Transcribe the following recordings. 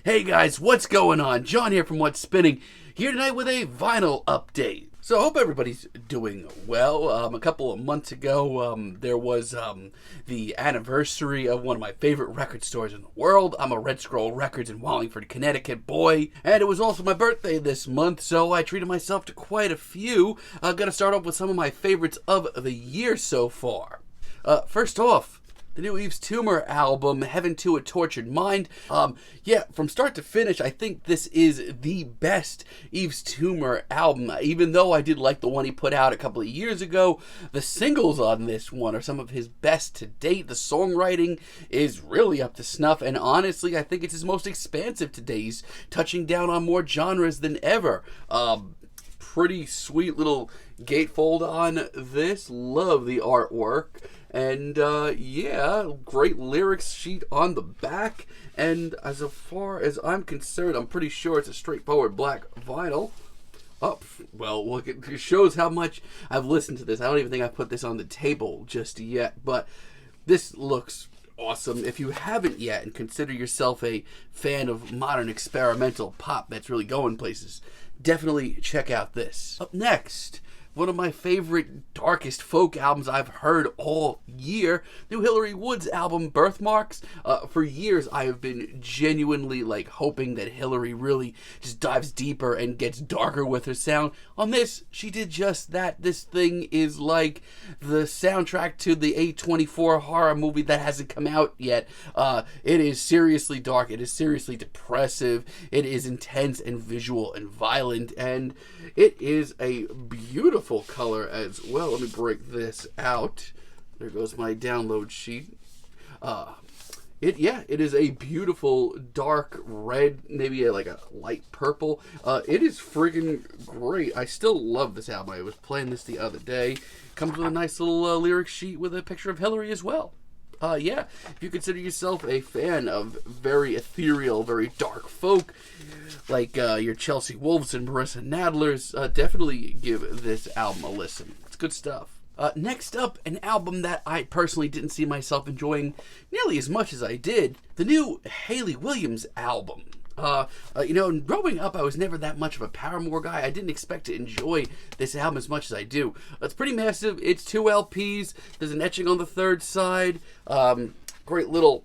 Hey guys, what's going on? John here from What's Spinning, here tonight with a vinyl update. So I hope everybody's doing well. A couple of months ago, there was the anniversary of one of my favorite record stores in the world. I'm a Red Scroll Records in Wallingford, Connecticut boy, and it was also my birthday this month, so I treated myself to quite a few. I'm going to start off with some of my favorites of the year so far. First off, the new Yves Tumor album, Heaven to a Tortured Mind. From start to finish, I think this is the best Yves Tumor album. Even though I did like the one he put out a couple of years ago, the singles on this one are some of his best to date. The songwriting is really up to snuff, and honestly, I think it's his most expansive to date. He's touching down on more genres than ever. Pretty sweet little gatefold on this. Love the artwork. And great lyrics sheet on the back. And as far as I'm concerned, I'm pretty sure it's a straightforward black vinyl. Oh, well, look, it shows how much I've listened to this. I don't even think I've put this on the table just yet, but this looks awesome. If you haven't yet and consider yourself a fan of modern experimental pop that's really going places, definitely check out this. Up next, one of my favorite darkest folk albums I've heard all year, new Hilary Woods album, Birthmarks. For years, I have been genuinely hoping that Hilary really just dives deeper and gets darker with her sound. On this, she did just that. This thing is like the soundtrack to the A24 horror movie that hasn't come out yet. It is seriously dark. It is seriously depressive. It is intense and visual and violent, and it is a beautiful color as well. Let me break this out. There goes my download sheet. It is a beautiful dark red, maybe like a light purple. It is friggin' great. I still love this album. I was playing this the other day. Comes with a nice little lyric sheet with a picture of Hilary as well. If you consider yourself a fan of very ethereal, very dark folk, like your Chelsea Wolves and Marissa Nadlers, definitely give this album a listen. It's good stuff. Next up, an album that I personally didn't see myself enjoying nearly as much as I did, the new Hayley Williams album. Growing up, I was never that much of a Paramore guy. I didn't expect to enjoy this album as much as I do. It's pretty massive. It's 2 LPs. There's an etching on the third side. Great little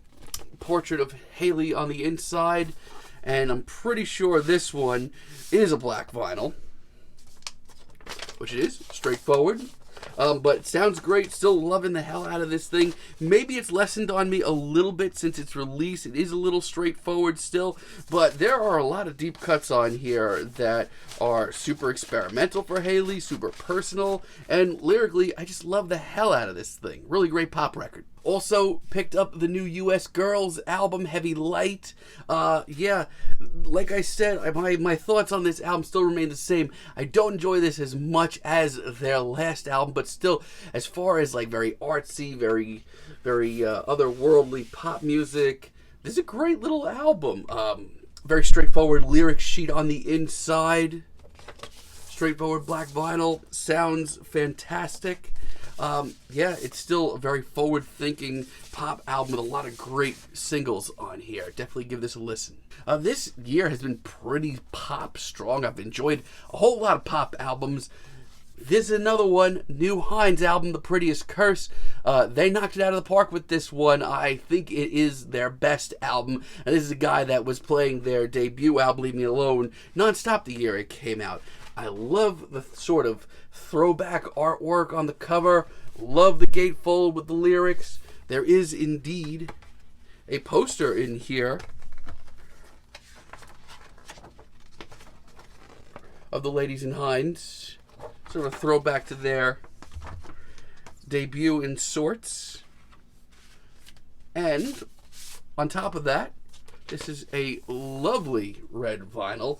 portrait of Hayley on the inside. And I'm pretty sure this one is a black vinyl, which it is, straightforward. But it sounds great. Still loving the hell out of this thing. Maybe it's lessened on me a little bit since its release. It is a little straightforward still, but there are a lot of deep cuts on here that are super experimental for Hayley, super personal, and lyrically, I just love the hell out of this thing. Really great pop record. Also picked up the new U.S. Girls album, Heavy Light. Like I said, my thoughts on this album still remain the same. I don't enjoy this as much as their last album, but still, as far as very artsy, very otherworldly pop music, this is a great little album. Very straightforward lyric sheet on the inside. Straightforward black vinyl. Sounds fantastic. It's still a very forward-thinking pop album with a lot of great singles on here. Definitely give this a listen. This year has been pretty pop strong. I've enjoyed a whole lot of pop albums. This is another one, new Hines album, The Prettyest Curse. They knocked it out of the park with this one. I think it is their best album. And this is a guy that was playing their debut album, Leave Me Alone, nonstop the year it came out. I love the sort of throwback artwork on the cover. Love the gatefold with the lyrics. There is indeed a poster in here of the ladies in Hines. Sort of a throwback to their debut in sorts. And on top of that, this is a lovely red vinyl.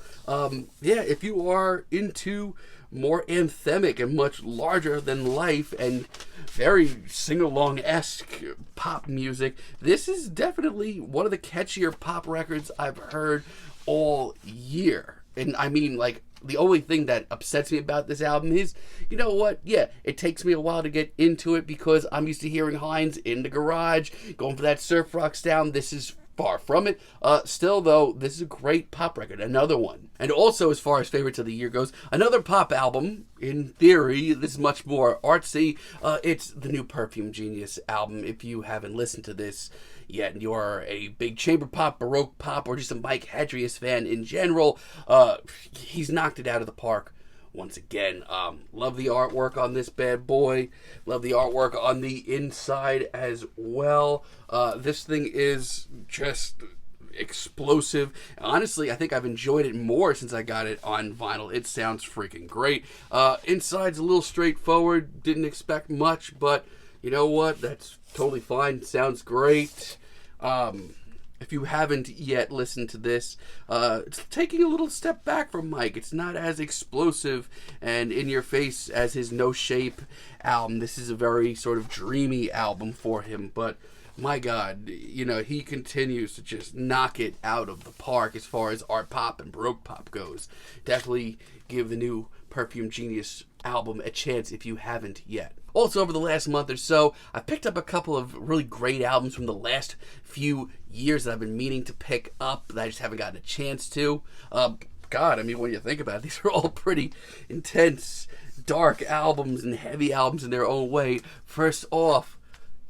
If you are into more anthemic and much larger than life and very sing-along-esque pop music, this is definitely one of the catchier pop records I've heard all year. And I mean, the only thing that upsets me about this album is, you know what? Yeah, it takes me a while to get into it because I'm used to hearing Hines in the garage, going for that surf rock sound. This is Far from it. Still, though, this is a great pop record. Another one. And also, as far as favorites of the year goes, another pop album. In theory, this is much more artsy. It's the new Perfume Genius album. If you haven't listened to this yet and you are a big chamber pop, baroque pop, or just a Mike Hadrius fan in general, he's knocked it out of the park once again. Love the artwork on this bad boy. Love the artwork on the inside as well. This thing is just explosive. Honestly, I think I've enjoyed it more since I got it on vinyl. It sounds freaking great. Inside's a little straightforward. Didn't expect much, but you know what? That's totally fine. Sounds great. If you haven't yet listened to this, it's taking a little step back from Mike. It's not as explosive and in your face as his No Shape album. This is a very sort of dreamy album for him, but my God, you know, he continues to just knock it out of the park as far as art pop and baroque pop goes. Definitely give the new Perfume Genius album a chance if you haven't yet. Also, over the last month or so, I picked up a couple of really great albums from the last few years that I've been meaning to pick up that I just haven't gotten a chance to. God, I mean, when you think about it, these are all pretty intense, dark albums and heavy albums in their own way. First off,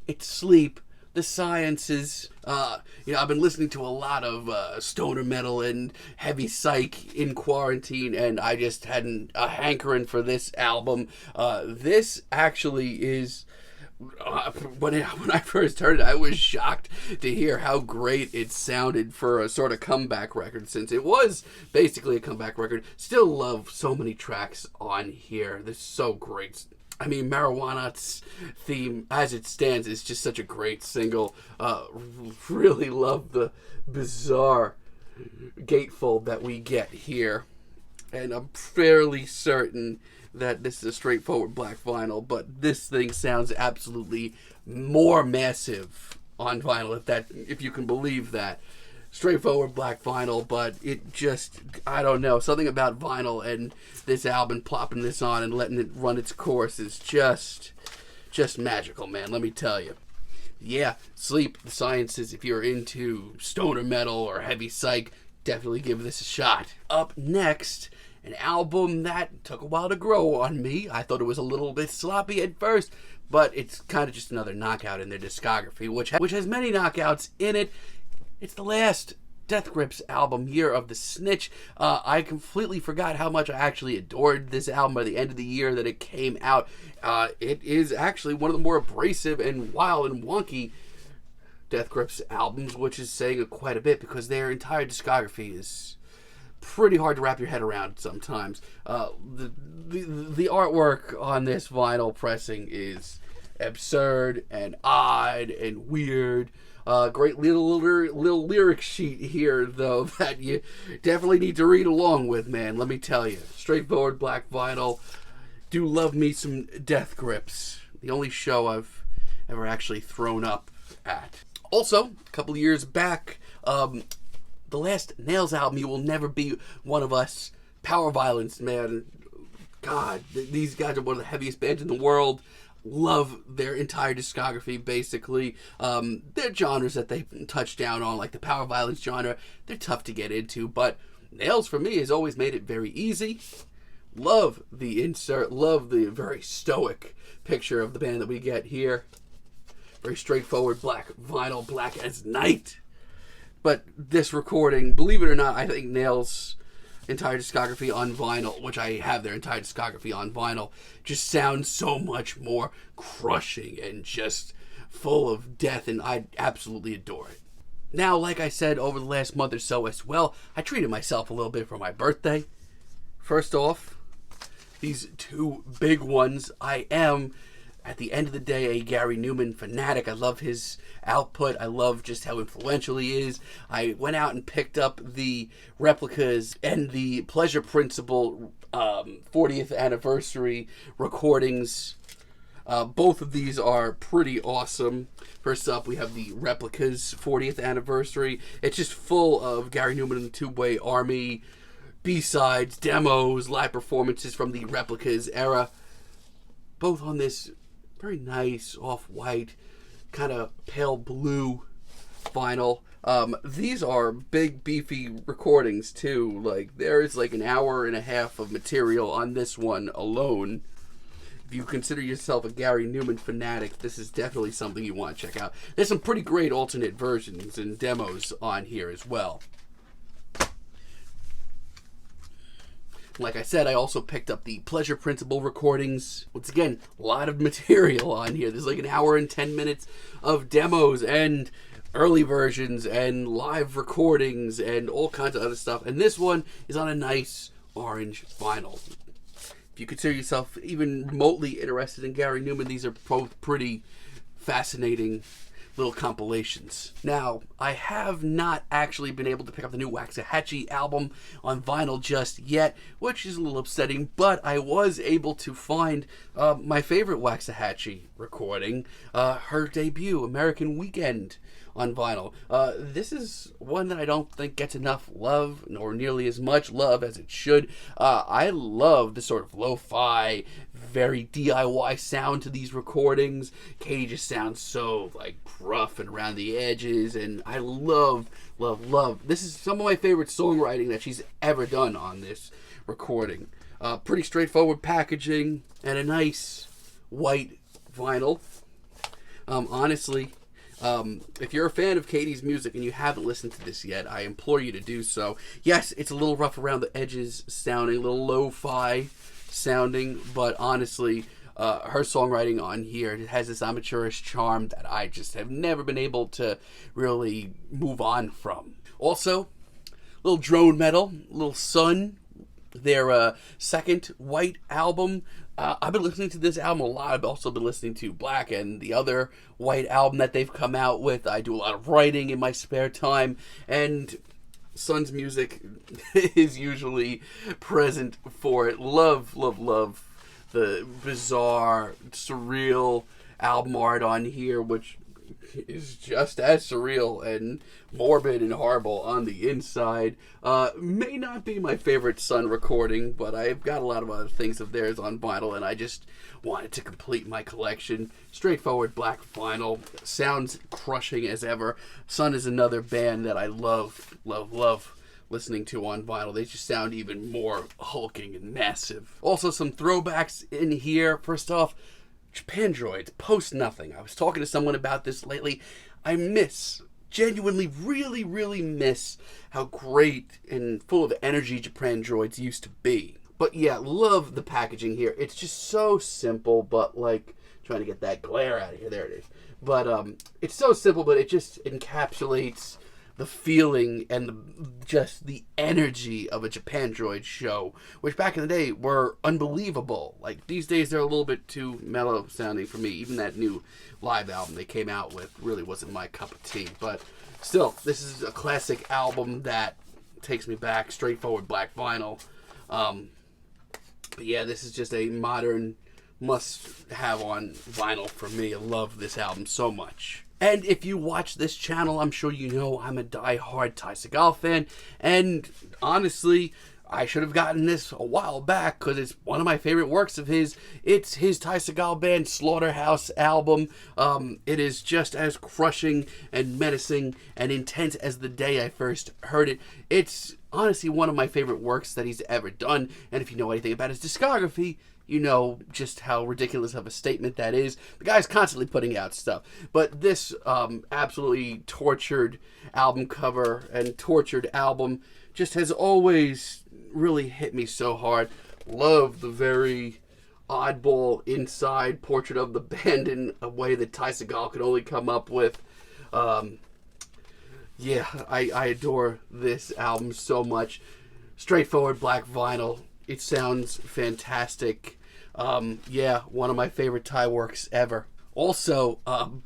it's Sleep. The Sciences. I've been listening to a lot of stoner metal and heavy psych in quarantine, and I just had a hankering for this album. This actually is... when I first heard it, I was shocked to hear how great it sounded for a sort of comeback record, since it was basically a comeback record. Still love so many tracks on here. They're so great. I mean, Marijuana's theme, as it stands, is just such a great single. Really love the bizarre gatefold that we get here. And I'm fairly certain that this is a straightforward black vinyl, but this thing sounds absolutely more massive on vinyl, if you can believe that. Straightforward black vinyl, but it just, I don't know, something about vinyl and this album, plopping this on and letting it run its course is just magical, man, let me tell you. Yeah, Sleep, The Sciences, if you're into stoner metal or heavy psych, definitely give this a shot. Up next, an album that took a while to grow on me. I thought it was a little bit sloppy at first, but it's kind of just another knockout in their discography, which has many knockouts in it. It's the last Death Grips album, Year of the Snitch. I completely forgot how much I actually adored this album by the end of the year that it came out. It is actually one of the more abrasive and wild and wonky Death Grips albums, which is saying quite a bit because their entire discography is pretty hard to wrap your head around sometimes. The artwork on this vinyl pressing is absurd and odd and weird. Great little lyric sheet here, though, that you definitely need to read along with, man. Let me tell you. Straightforward black vinyl. Do love me some Death Grips. The only show I've ever actually thrown up at. Also, a couple of years back, the last Nails album, You Will Never Be One of Us. Power Violence, man. God, these guys are one of the heaviest bands in the world. Love their entire discography, basically. Their genres that they touch down on, like the power violence genre, they're tough to get into, but Nails, for me, has always made it very easy. Love the insert, love the very stoic picture of the band that we get here. Very straightforward black vinyl, black as night. But this recording, believe it or not, I think Nails' entire discography on vinyl, which I have their entire discography on vinyl, just sounds so much more crushing and just full of death, and I absolutely adore it. Now, like I said, over the last month or so as well, I treated myself a little bit for my birthday. First off, these two big ones. I am, at the end of the day, a Gary Numan fanatic. I love his output. I love just how influential he is. I went out and picked up the replicas and the Pleasure Principle 40th anniversary recordings. Both of these are pretty awesome. First up, we have the replicas 40th anniversary. It's just full of Gary Numan and the Two-Way Army, B-sides, demos, live performances from the replicas era. Both on this very nice off-white, kind of pale blue vinyl. These are big, beefy recordings, too. Like, there's like an hour and a half of material on this one alone. If you consider yourself a Gary Numan fanatic, this is definitely something you want to check out. There's some pretty great alternate versions and demos on here as well. Like I said, I also picked up the Pleasure Principle recordings. Once again, a lot of material on here. There's like an hour and 10 minutes of demos and early versions and live recordings and all kinds of other stuff. And this one is on a nice orange vinyl. If you consider yourself even remotely interested in Gary Numan, these are both pretty fascinating little compilations. Now, I have not actually been able to pick up the new Waxahachie album on vinyl just yet, which is a little upsetting, but I was able to find my favorite Waxahachie recording, her debut, American Weekend, on vinyl. This is one that I don't think gets enough love, nor nearly as much love as it should. I love the sort of lo-fi, very DIY sound to these recordings. Katie just sounds so like rough and around the edges, and I love. This is some of my favorite songwriting that she's ever done on this recording. Pretty straightforward packaging and a nice white vinyl. Honestly, if you're a fan of Katie's music and you haven't listened to this yet, I implore you to do so. Yes, it's a little rough around the edges sounding, a little lo-fi sounding, but honestly, her songwriting on here has this amateurish charm that I just have never been able to really move on from. Also, a little drone metal, a little Sun, their second white album. I've been listening to this album a lot. I've also been listening to Black and the other white album that they've come out with. I do a lot of writing in my spare time, and Sun's music is usually present for it. Love the bizarre, surreal album art on here, which is just as surreal and morbid and horrible on the inside. May not be my favorite Sun recording, but I've got a lot of other things of theirs on vinyl, and I just wanted to complete my collection. Straightforward black vinyl. Sounds crushing as ever. Sun is another band that I love listening to on vinyl. They just sound even more hulking and massive. Also, some throwbacks in here. First off, Japandroids, Post Nothing. I was talking to someone about this lately. I genuinely really miss how great and full of energy Japandroids used to be. But yeah, love the packaging here. It's just so simple, but like, trying to get that glare out of here. There it is. But it's so simple, but it just encapsulates the feeling and just the energy of a Japandroid show, which back in the day were unbelievable. Like, these days they're a little bit too mellow sounding for me. Even that new live album they came out with really wasn't my cup of tea. But still, this is a classic album that takes me back. Straightforward black vinyl. But yeah, this is just a modern must-have on vinyl for me. I love this album so much. And if you watch this channel, I'm sure you know I'm a die-hard Ty Segall fan. And honestly, I should have gotten this a while back because it's one of my favorite works of his. It's his Ty Segall band Slaughterhouse album. It is just as crushing and menacing and intense as the day I first heard it. It's honestly one of my favorite works that he's ever done. And if you know anything about his discography, you know just how ridiculous of a statement that is. The guy's constantly putting out stuff. But this absolutely tortured album cover and tortured album just has always really hit me so hard. Love the very oddball inside portrait of the band in a way that Ty Segall could only come up with. Yeah, I adore this album so much. Straightforward black vinyl. It sounds fantastic. Yeah, one of my favorite Ty works ever. Also,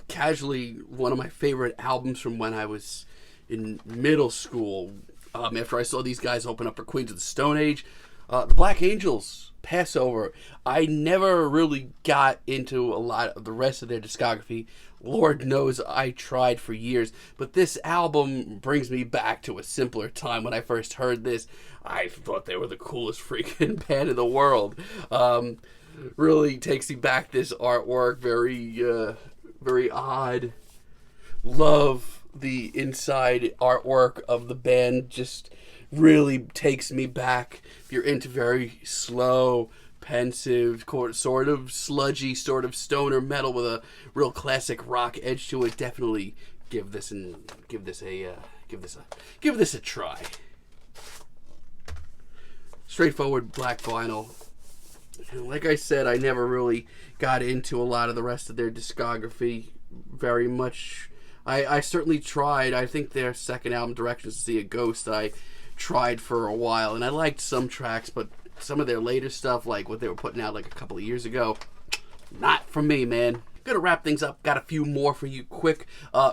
casually, one of my favorite albums from when I was in middle school, after I saw these guys open up for Queens of the Stone Age, the Black Angels, Passover. I never really got into a lot of the rest of their discography. Lord knows I tried for years, but this album brings me back to a simpler time. When I first heard this, I thought they were the coolest freaking band in the world. Really takes me back, this artwork, very odd. Love the inside artwork of the band just really takes me back. If you're into very slow, pensive, sort of sludgy, sort of stoner metal with a real classic rock edge to it, definitely give this a try. Straightforward black vinyl. And like I said, I never really got into a lot of the rest of their discography very much. I certainly tried. I think their second album, Directions to See a Ghost, I tried for a while, and I liked some tracks, but some of their later stuff, like what they were putting out like a couple of years ago, not for me, man. Gonna wrap things up. Got a few more for you quick.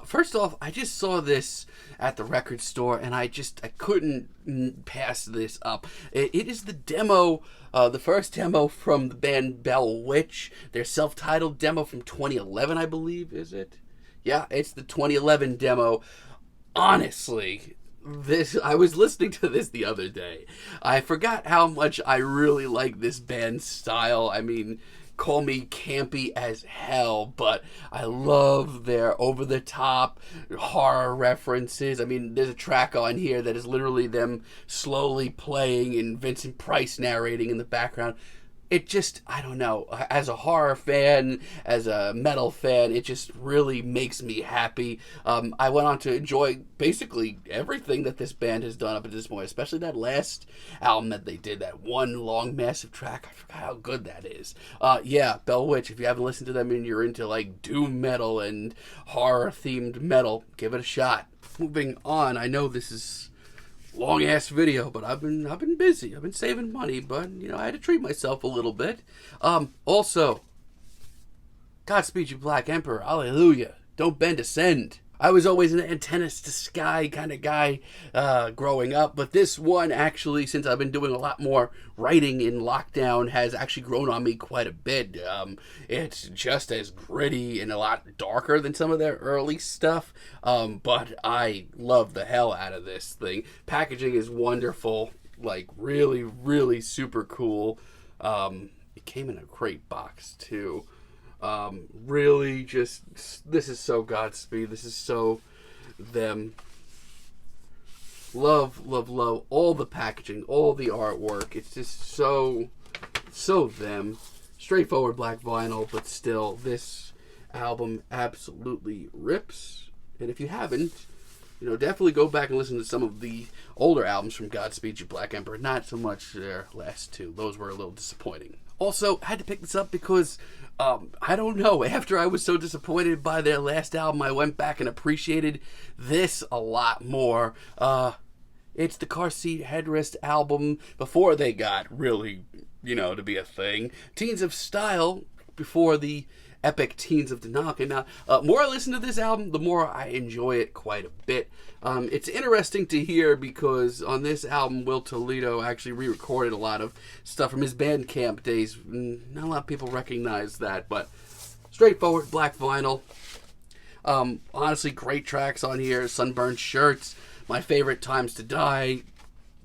First off, I just saw this at the record store, and I couldn't pass this up. It is the demo, the first demo from the band Bell Witch, their self-titled demo from 2011, I believe, is it? Yeah, it's the 2011 demo. Honestly, I was listening to this the other day. I forgot how much I really like this band's style. I mean, call me campy as hell, but I love their over-the-top horror references. I mean, there's a track on here that is literally them slowly playing and Vincent Price narrating in the background. It just, I don't know, as a horror fan, as a metal fan, it just really makes me happy. I went on to enjoy basically everything that this band has done up to this point, especially that last album that they did, that one long, massive track. I forgot how good that is. Yeah, Bell Witch, if you haven't listened to them and you're into like doom metal and horror-themed metal, give it a shot. Moving on, I know this is long ass video, but I've been busy. I've been saving money, but you know, I had to treat myself a little bit. Also, Godspeed You Black Emperor, hallelujah. Don't bend, ascend. I was always an antennas to sky kind of guy growing up, but this one actually, since I've been doing a lot more writing in lockdown, has actually grown on me quite a bit. It's just as gritty and a lot darker than some of their early stuff, but I love the hell out of this thing. Packaging is wonderful, like really, really super cool. It came in a great box too. Really just, this is so Godspeed. This is so them. Love, love, love all the packaging, all the artwork. It's just so them. Straightforward black vinyl, but still, this album absolutely rips. And if you haven't, you know, definitely go back and listen to some of the older albums from Godspeed You Black Emperor. Not so much their last two. Those were a little disappointing. Also, I had to pick this up because, I don't know, after I was so disappointed by their last album, I went back and appreciated this a lot more. It's the Car Seat Headrest album before they got really, you know, to be a thing. Teens of Style, before the epic Teens of Denial came out. The more I listen to this album, the more I enjoy it quite a bit. It's interesting to hear because on this album, Will Toledo actually re-recorded a lot of stuff from his Bandcamp days. Not a lot of people recognize that, but straightforward black vinyl. Honestly, great tracks on here. Sunburned Shirts, my favorite, Times to Die.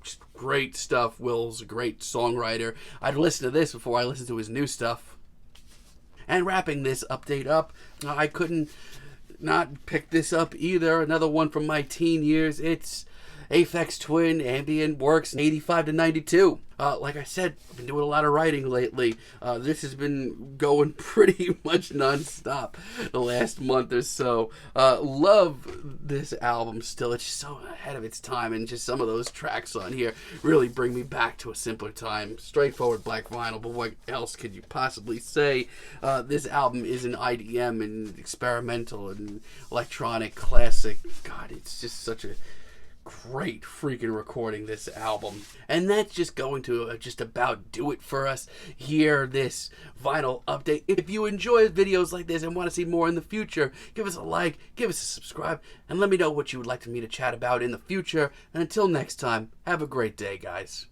Just great stuff. Will's a great songwriter. I'd listen to this before I listened to his new stuff. And wrapping this update up, I couldn't not pick this up either. Another one from my teen years. It's Aphex Twin, Ambient Works, 85 to 92. Like I said, I've been doing a lot of writing lately. This has been going pretty much non-stop the last month or so. Love this album still. It's just so ahead of its time, and just some of those tracks on here really bring me back to a simpler time. Straightforward black vinyl, but what else could you possibly say? This album is an IDM and experimental and electronic classic. God, it's just such a great freaking recording, this album. And that's just going to just about do it for us here, this vinyl update. If you enjoy videos like this and want to see more in the future, give us a like, give us a subscribe, and let me know what you would like me to chat about in the future. And until next time, have a great day, guys.